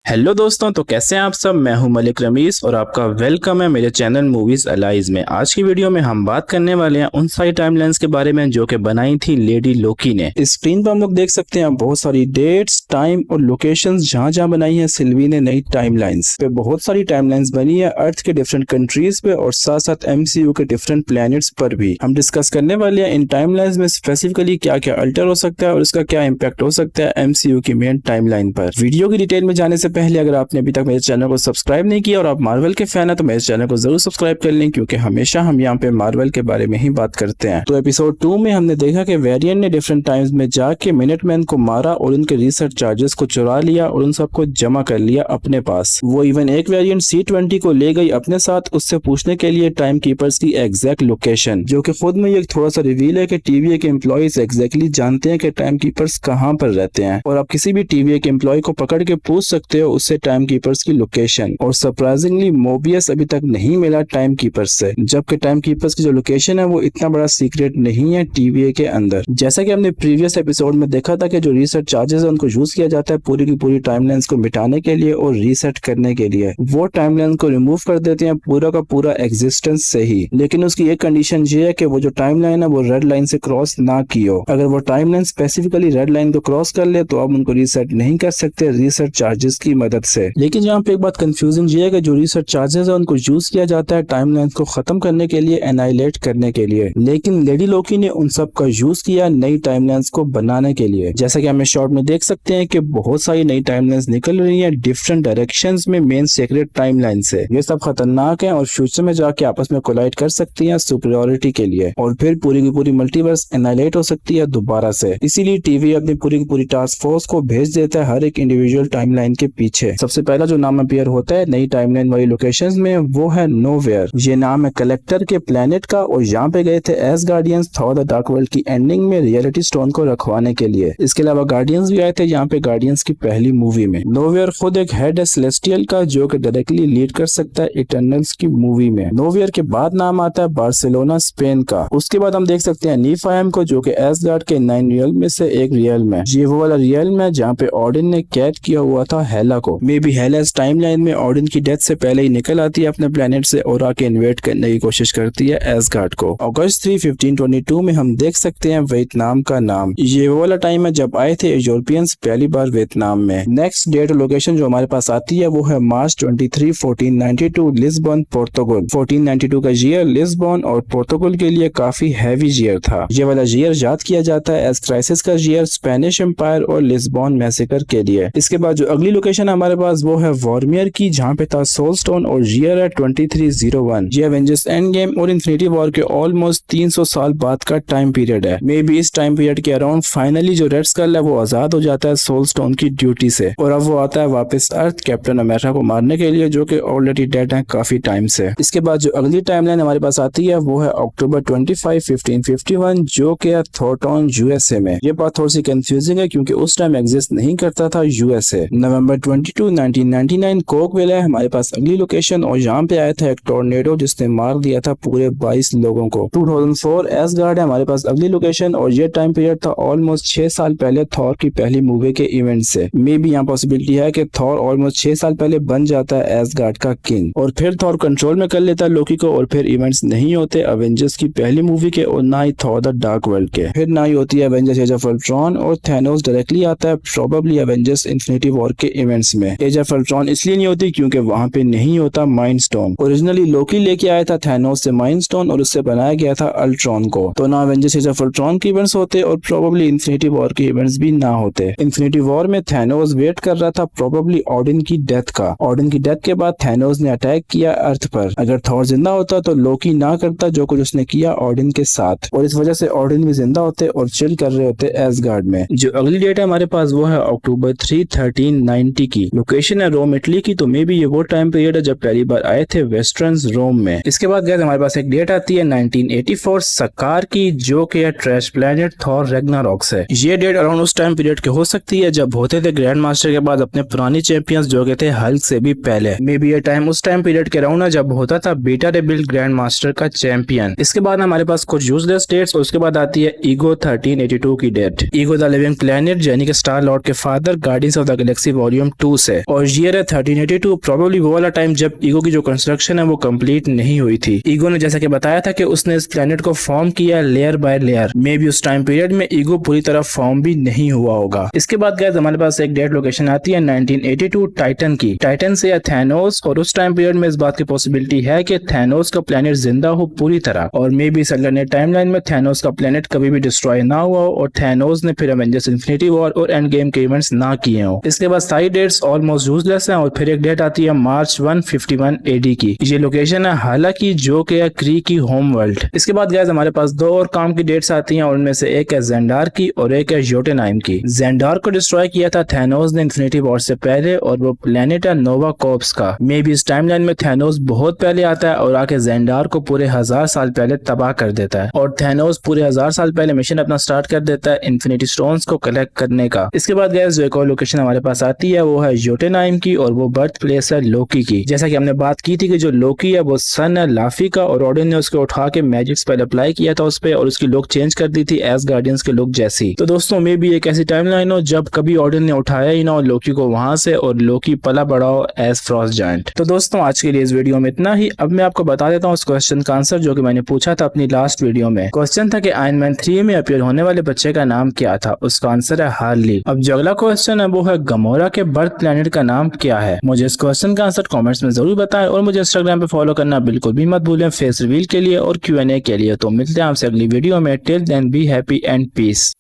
Hello दोस्तों, तो कैसे हैं आप सब। मैं हूं मलिक रमीज और आपका वेलकम है मेरे चैनल मूवीज अलाइज में। आज की वीडियो में हम बात करने वाले हैं उन सारी टाइमलाइंस के बारे में जो कि बनाई थी लेडी लोकी ने। इस स्क्रीन पर हम लोग देख सकते हैं बहुत सारी डेट्स, टाइम और लोकेशंस जहां जहां बनाई है सिल्वी ने नई टाइमलाइंस पे। बहुत सारी टाइमलाइंस बनी है अर्थ के डिफरेंट कंट्रीज पे और साथ साथ एमसीयू के डिफरेंट प्लैनेट्स पर भी। हम डिस्कस करने वाले हैं इन टाइमलाइंस में स्पेसिफिकली क्या क्या अल्टर हो सकता है और इसका क्या इम्पैक्ट हो सकता है एमसीयू की मेन टाइमलाइन पर। वीडियो की डिटेल में जाने से पहले अगर आपने अभी तक मेरे चैनल को सब्सक्राइब नहीं किया और आप मार्वल के फैन हैं तो मेरे चैनल को जरूर सब्सक्राइब कर लें, क्योंकि हमेशा हम यहाँ पे मार्वल के बारे में ही बात करते हैं। तो एपिसोड 2 में हमने देखा कि वेरिएंट ने डिफरेंट टाइम्स में जाके मिनटमैन को मारा और उनके रिसर्च चार्जेस को चुरा लिया और उन सबको जमा कर लिया अपने पास। वो इवन एक वेरिएंट C-20 को ले गई अपने साथ, उससे पूछने के लिए टाइम कीपर्स की एग्जैक्ट लोकेशन, जो कि खुद में ये थोड़ा सा रिवील है कि टीवीए के एम्प्लॉइज एग्जैक्टली जानते हैं कि टाइम कीपर्स कहाँ पर रहते हैं और आप किसी भी टीवीए के एम्प्लॉय को पकड़ के पूछ सकते हो उससे टाइम कीपर्स की लोकेशन। और सरप्राइजिंगली मोबियस अभी तक नहीं मिला टाइम कीपर्स से, जबकि टाइम कीपर्स की जो लोकेशन है वो इतना बड़ा सीक्रेट नहीं है टीवीए के अंदर। जैसा कि हमने प्रीवियस एपिसोड में देखा था कि जो रीसेट चार्जेस है उनको यूज किया जाता है पूरी की पूरी टाइमलाइंस को मिटाने के लिए और रीसेट करने के लिए। वो टाइमलाइन को रिमूव कर देते हैं पूरा का पूरा एग्जिस्टेंस से ही, लेकिन उसकी एक कंडीशन ये है कि वो जो टाइमलाइन है वो रेड लाइन से क्रॉस ना की हो। अगर वो टाइमलाइन स्पेसिफिकली रेड लाइन को क्रॉस कर ले तो आप उनको रीसेट नहीं कर सकते रीसेट चार्जेस की मदद से। लेकिन यहाँ पे एक बात कंफ्यूजिंग ये है कि जो रिसर्च चार्जेस है उनको यूज किया जाता है टाइमलाइंस को खत्म करने के लिए, एनाइलेट करने के लिए, लेकिन लेडी लोकी ने उन सब का यूज किया नई टाइमलाइंस को बनाने के लिए। जैसा कि हम शॉर्ट में देख सकते हैं कि बहुत सारी नई टाइमलाइंस निकल रही हैं डिफरेंट डायरेक्शंस में मेन सीक्रेट टाइमलाइन से। ये सब खतरनाक है और फ्यूचर में जाके आपस में कोलाइड कर सकती हैं सुपीरियरिटी के लिए और फिर पूरी की पूरी मल्टीवर्स एनाइलेट हो सकती है दोबारा से। इसीलिए टीवी अपनी पूरी की पूरी टास्क फोर्स को भेज देता है हर एक इंडिविजुअल टाइमलाइन के पीछे। सबसे पहला जो नाम अपीयर होता है नई टाइमलाइन वाली लोकेशंस में वो है नोवेयर। ये नाम है कलेक्टर के प्लेनेट का और यहाँ पे गए थे S guardians Thor the dark world की एंडिंग में रियलिटी स्टोन को रखवाने के लिए। इसके अलावा गार्डियंस भी आए थे यहाँ पे गार्डियंस की पहली मूवी में। नोवेयर खुद एक हेड है सेलेस्टियल का जो कि डायरेक्टली लीड कर सकता है इटर्नल्स की मूवी में। नोवेयर के बाद नाम आता है बार्सिलोना स्पेन का। उसके बाद हम देख सकते हैं नीफायम को जो कि एसगार्ड के 9 रियल में से एक रियल में। ये वो वाला रियल में जहाँ पे ऑडिन ने कैद किया हुआ था हेला को। मे बी हेला इस टाइमलाइन में ऑडिन की डेथ से पहले ही निकल आती है अपने प्लेनेट से और आके इन्वेट करने की कोशिश करती है एसगार्ड को। अगस्त 3, 1522 में हम देख सकते हैं वियतनाम का नाम। ये वो वाला टाइम है जब आए थे यूरोपियंस पहली बार वियतनाम में। नेक्स्ट डेट लोकेशन जो हमारे पास आती है वो है मार्च 23, 1492 लिस्बन पोर्तुगल। 1492 का ईयर लिस्बन और पोर्तुगल के लिए काफी हैवी ईयर था। ये वाला ईयर याद किया जाता है एज क्राइसिस का ईयर स्पेनिश एम्पायर और लिस्बन मैसेकर के लिए। इसके बाद जो अगली लोकेशन हमारे पास वो है वॉर्मियर की, जहाँ पे था सोल स्टोन और ईयर है 2301। ये एवेंजर्स एंड गेम और इन्फिनिटी वॉर के ऑलमोस्ट 300 साल बाद का टाइम पीरियड है। मे बी इस टाइम पीरियड के अराउंड फाइनली जो रेड स्कल है वो आजाद हो जाता है सोल स्टोन की ड्यूटी से और अब वो आता है वापस अर्थ कैप्टन अमेरिका को मारने के लिए, जो कि ऑलरेडी डेड है काफी टाइम से। इसके बाद जो अगली टाइमलाइन हमारे पास आती है वो है अक्टूबर 25, 1551 जो कि है थॉर्टन यूएसए में। ये बात थोड़ी सी कंफ्यूजिंग है क्योंकि उस टाइम एग्जिस्ट नहीं करता था यूएसए। नवंबर 22, 1999 कोकविल है हमारे पास अगली लोकेशन और यहाँ पे आया था एक टोर्नेडो जिसने मार दिया था पूरे 22 लोगों को। 2004 एसगार्ड है हमारे पास अगली लोकेशन और ये टाइम पीरियड था ऑलमोस्ट 6 साल पहले थॉर की पहली मूवी के इवेंट से। मे बी यहाँ पॉसिबिलिटी है कि थॉर ऑलमोस्ट 6 साल पहले बन जाता है एसगार्ड का किंग और फिर थॉर कंट्रोल में कर लेता है लोकी को और फिर इवेंट्स नहीं होते एवेंजर्स की पहली मूवी के और ना ही थॉर द डार्क वर्ल्ड के। फिर ना ही होती है एवेंजर्स एज ऑफ अल्ट्रॉन और थैनोस डायरेक्टली आता है प्रोबेबली एवेंजर्स इन्फिनिटी वॉर के इवेंट्स में। एज ऑफ अल्ट्रॉन इसलिए नहीं होती क्योंकि वहाँ पे नहीं होता माइंड स्टोन। ओरिजिनली लोकी लेके आया था थैनोस से माइंड स्टोन और उससे बनाया गया था अल्ट्रॉन को। तो ना एवेंजर्स एज ऑफ अल्ट्रॉन के इवेंट्स होते और प्रोबेबली इन्फिनिटी वॉर के इवेंट्स भी ना होते। इन्फिनिटी वॉर में थैनोस वेट कर रहा था प्रोबेबली ऑडिन की डेथ का। ऑडिन की डेथ के बाद थैनोस ने अटैक किया अर्थ पर। अगर थॉर जिंदा होता तो लोकी ना करता जो कुछ उसने किया ऑडिन के साथ और इस वजह से ऑडिन भी जिंदा होते और चिल कर रहे होते एसगार्ड में। जो अगली डेट है हमारे पास वो है अक्टूबर 3, 1390 की। लोकेशन है रोम इटली की। तो मे बी ये वो टाइम पीरियड है जब पहली बार आए थे वेस्टर्न्स रोम में। इसके बाद गए हमारे पास एक डेट आती है 1984 सकार की जो कि है ट्रैश प्लेनेट थॉर रैग्नारोक से। ये डेट अराउंड उस टाइम पीरियड की हो सकती है जब होते थे ग्रैंड मास्टर के बाद अपने पुरानी चैंपियंस जो के थे हल्क से भी पहले। मे बी ये टाइम उस टाइम पीरियड के अराउंड है जब होता था बीटा रिबिल्ड ग्रैंड मास्टर का चैंपियन। इसके बाद हमारे पास कुछ यूजलेस डेट्स और उसके बाद आती है ईगो 1382 की date. Ego the living planet, जेनी के स्टार लॉर्ड के father, Guardians of the Galaxy volume 2 से, और ईयर है 1382, प्रोबेबली वो वाला टाइम जब ईगो की जो कंस्ट्रक्शन है वो कंप्लीट नहीं हुई थी। ईगो ने जैसा कि बताया था कि उसने इस प्लेनेट को फॉर्म किया layer by layer, may be उस टाइम पीरियड में ईगो पूरी तरह फॉर्म भी नहीं हुआ होगा। इसके बाद गाइस हमारे पास एक डेट लोकेशन आती है 1982 टाइटन की। टाइटन से या थैनोस, और उस टाइम पीरियड में इस बात की पॉसिबिलिटी है कि थैनोस का प्लेनेट जिंदा हो पूरी तरह, और मे बी इस अल्टरनेट टाइमलाइन में थैनोस का प्लेनेट कभी भी डिस्ट्रॉय ना हुआ हो और थैनोस ने फिर एवेंजर्स इन्फिनिटी वॉर और एंड गेम के इवेंट्स ना किए हो। इसके बाद सारी डेट्स ऑलमोस्ट यूजलेस हैं, और फिर एक डेट आती है मार्च 151 एडी की। ये लोकेशन है हालांकि जो कि क्री की होम वर्ल्ड। इसके बाद गाइस हमारे पास दो और काम की डेट्स आती हैं, उनमें से एक है जेंडार की और एक है जोटुनाइम की। जेंडार को डिस्ट्रॉय किया था थैनोस ने इन्फिनिटी वॉर से पहले, और वो प्लेनेट है नोवा कॉर्प्स का। मे बी इस टाइमलाइन में थैनोस बहुत पहले आता है और आके जेंडार को पूरे 1000 साल पहले तबाह कर देता है, और थैनोस पूरे 1000 साल पहले मिशन अपना स्टार्ट कर देता है इन्फिनिटी स्टोन्स को कलेक्ट करने का। इसके बाद गाइस जो एक और लोकेशन हमारे पास आती है वो है जोटुनाइम की, और वो बर्थ प्लेस है लोकी की। जैसा कि हमने बात की थी कि जो लोकी है वो सन है लाफी का, और ओडिन ने उसको उठा के मैजिक स्पेल अप्लाई किया था उस पे, और उसकी लुक चेंज कर दी थी एज गार्डियंस के लुक जैसी। तो दोस्तों मे भी एक ऐसी टाइमलाइन हो जब कभी ओडिन ने उठाया ही ना हो लोकी को वहां से, और लोकी पला बड़ा हो एज फ्रॉस्ट जायंट। तो दोस्तों आज के लिए इस वीडियो में इतना ही। अब मैं आपको बता देता हूँ उस क्वेश्चन का आंसर जो कि मैंने पूछा था अपनी लास्ट वीडियो में। क्वेश्चन था कि आयरन मैन 3 में अपीयर होने वाले बच्चे का नाम क्या था। उसका आंसर है हार्ली। अब जो अगला क्वेश्चन है वो है गमोरा के बर्थ प्लेनेट का नाम क्या है। मुझे इस क्वेश्चन का आंसर कमेंट्स में जरूर बताएं, और मुझे इंस्टाग्राम पे फॉलो करना बिल्कुल भी मत भूलें फेस रिवील के लिए और Q&A के लिए। तो मिलते हैं आपसे अगली वीडियो में। Till then be happy and piece.